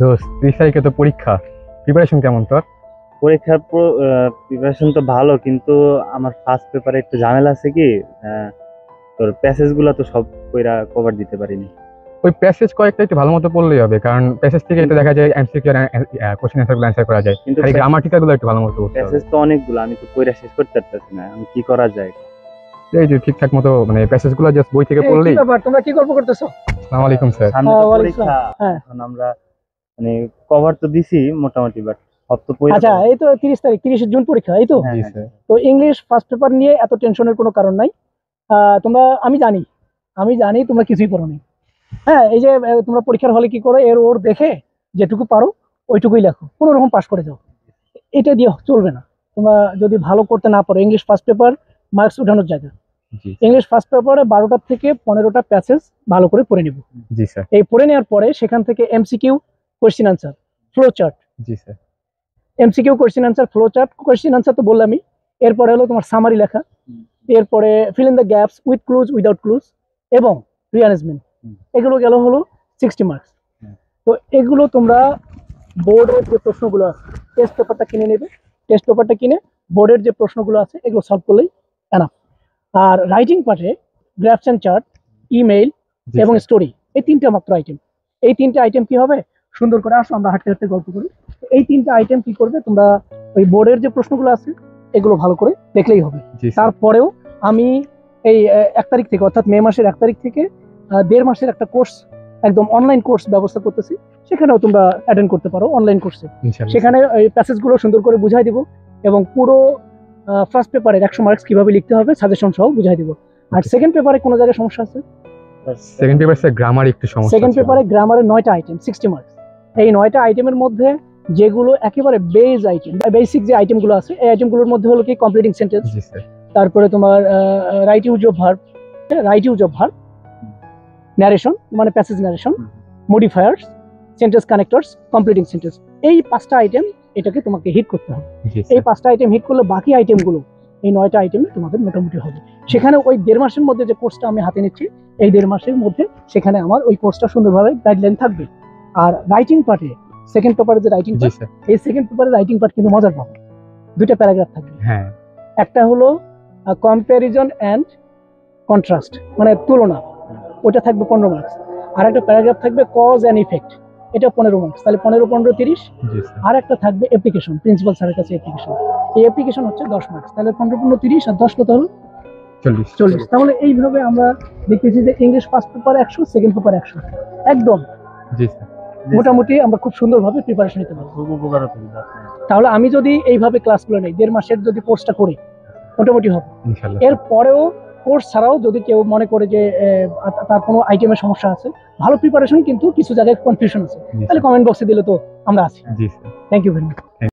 দোস্ত 30 তারিখে তো পরীক্ষা, প্রিপারেশন কেমন তোর? পরীক্ষার প্রিপারেশন তো ভালো, কিন্তু আমার ফার্স্ট পেপারে একটু ঝামেলা আছে কি, তোর প্যাসেজ গুলা তো সব কইরা কভার দিতে পারিনি। ওই প্যাসেজ কয়েকটা একটু ভালো মতো পড়লেই হবে, কারণ প্যাসেজ থেকে এটা দেখা যায় এমসিকিউ কোশ্চেন অ্যান্সার গুলো অ্যান্সার করা যায়, কিন্তু খালি গ্রামাটিক্যাল গুলো একটু ভালো মতো পড়তে হবে। প্যাসেজ তো অনেকগুলো, আমি তো কইরা শেষ করতে পারতেছি না, আমি কি করা যায়? এই যে ঠিকঠাক মতো মানে প্যাসেজ গুলো জাস্ট বই থেকে এই কি পড়লেই। ব্যাপার, তোমরা কি গল্প করতেছো? আসসালামু আলাইকুম স্যার। সামনে তো ওয়ালাইকুম পরীক্ষা, আসসালাম। হ্যাঁ। এখন আমরা মানে কভার তো দিছি মোটামুটি, বাট সব তো পড়া। আচ্ছা, এই তো 30 তারিখ, 30 জুন পরীক্ষা, এই তো। হ্যাঁ, জি হ্যাঁ, স্যার। তো ইংলিশ ফার্স্ট পেপার নিয়ে এত টেনশনের কোনো কারণ নাই। তোমরা, আমি জানি তোমরা কিছুই পড়ো নি। হ্যাঁ, এই যে তোমরা পরীক্ষার হলে কি করো, এর ওর দেখে যেটুকু পারো ওইটুকুই লেখো, কোনো রকম পাস করে যাও। এটা দিয়ে চলবে না। তোমরা যদি ভালো করতে না পারো, ইংলিশ ফার্স্ট পেপার মার্কস উঠানোর জায়গা। জি ইংলিশ ফার্স্ট পেপারে 12টা থেকে 15টা প্যাসেজ ভালো করে পড়ে নিব। জি স্যার। এই পড়ে নেওয়ার পরে সেখান থেকে MCQ, question answer, flow chart. জি sir. MCQ, question answer, flow chart. Question answer তো বললামই। এরপরে হলো তোমার সামারি লেখা, এরপরে fill in the gaps with clues, without clues, এবং রিঅ্যারেঞ্জমেন্ট। এগুলো গেল হলো 60 মার্কস। তো এগুলো তোমরা বোর্ডের যে প্রশ্নগুলো আছে, টেস্ট পেপারটা কিনে নেবে। টেস্ট পেপারটা কিনে বোর্ডের যে প্রশ্নগুলো আছে এগুলো সলভ করলেই এনাফ। আর রাইটিং পার্টে গ্রাফস অ্যান্ড চার্ট, ইমেইল জি এবং স্যার। স্টোরি, এই তিনটা মাত্র আইটেম। এই তিনটা আইটেম কি হবে, সুন্দর করে আসো আমরা হাঁটতে হাঁটতে গল্প করি। এই তিনটা আইটেম কি করবে তোমরা, ওই বোর্ডের যে প্রশ্নগুলো আছে এগুলো ভালো করে দেখলেই হবে। জি স্যার। তারপরেও আমি এই 1 তারিখ থেকে, অর্থাৎ মে মাসের 1 তারিখ থেকে 1.5 মাসের একটা কোর্স, একদম অনলাইন কোর্স ব্যবস্থা করতেছি। সেখানেও তোমরা অ্যাটেন্ড করতে পারো অনলাইন কোর্সে। ইনশাআল্লাহ। সেখানে এই প্যাসেজগুলো সুন্দর করে বুঝাই দিব, এবং পুরো ফার্স্ট পেপারের 100 মার্কস কিভাবে লিখতে হবে সাজেশন সহ বুঝাই দিব। আর সেকেন্ড পেপারে কোনো জায়গায় সমস্যা আছে? সেকেন্ড পেপার স্যার গ্রামার একটু সমস্যা সেকেন্ড আছে। পেপারে গ্রামারের 9টা আইটেম, 60 মার্কস। এই 9টা আইটেমের মধ্যে যেগুলো একেবারে বেস আইটেম, বেসিক যে আইটেমগুলো আছে, এই আইটেমগুলোর মধ্যে হলো কি কমপ্লিটিং সেন্টেন্স, জি স্যার। তারপরে তোমার right use of verb, narration মানে passage narration, modifiers, sentence connectors, completing sentence. এই 5টা আইটেম এটাকে তোমাকে হিট করতে হবে। জি এই স্যার। 5টা আইটেম হিট করলে বাকি আইটেমগুলো, এই 9টা আইটেমে তোমাদের মোটামুটি হবে। সেখানে ওই 1.5 মাসের মধ্যে যে কোর্সটা আমি হাতে নিচ্ছি, এই 1.5 মাসের মধ্যে সেখানে আমার ওই কোর্সটা সুন্দরভাবে গাইডলাইন থাকবে। আর রাইটিং পার্টে, সেকেন্ড পেপারে যে রাইটিং জি পার্ট, স্যার। এই সেকেন্ড পেপারের রাইটিং পার্ট কিন্তু মজার পাবো। 2টা প্যারাগ্রাফ থাকবে। হ্যাঁ। একটা হলো কম্প্যারিজন অ্যান্ড কন্ট্রাস্ট, মানে তুলনা, ওটা থাকবে 15 মার্কস। আর একটা প্যারাগ্রাফ থাকবে কজ অ্যান্ড ইফেক্ট, এটা 15 মার্কস। তাহলে 15, 15, 30। জি স্যার। আর একটা থাকবে অ্যাপ্লিকেশন, প্রিন্সিপাল স্যারের কাছে অ্যাপ্লিকেশন। এই অ্যাপ্লিকেশন হচ্ছে 10 মার্কস। তাহলে 15, 15, 30 আর 10 কত হলো? 40। তাহলে এইভাবে আমরা দেখতেছি যে English first paper 100, second paper 100, একদম জি স্যার। মোটামুটি আমরা খুব সুন্দরভাবে প্রিপারেশন নিতে পারবো। খুব উপকার হতো। তাহলে আমি যদি এইভাবে ক্লাসগুলো নেই, 1.5 মাসের যদি কোর্সটা করি, মোটামুটি হবে। ইনশাআল্লাহ। এর পরেও কোর্স ছাড়াও যদি কেউ মনে করে যে তার কোনো আইটেমের সমস্যা আছে, ভালো প্রিপারেশন কিন্তু কিছু জায়গায় কনফিউশন আছে, তাহলে কমেন্ট বক্সে দিলে তো আমরা আছি। জি sir. Thank you very much.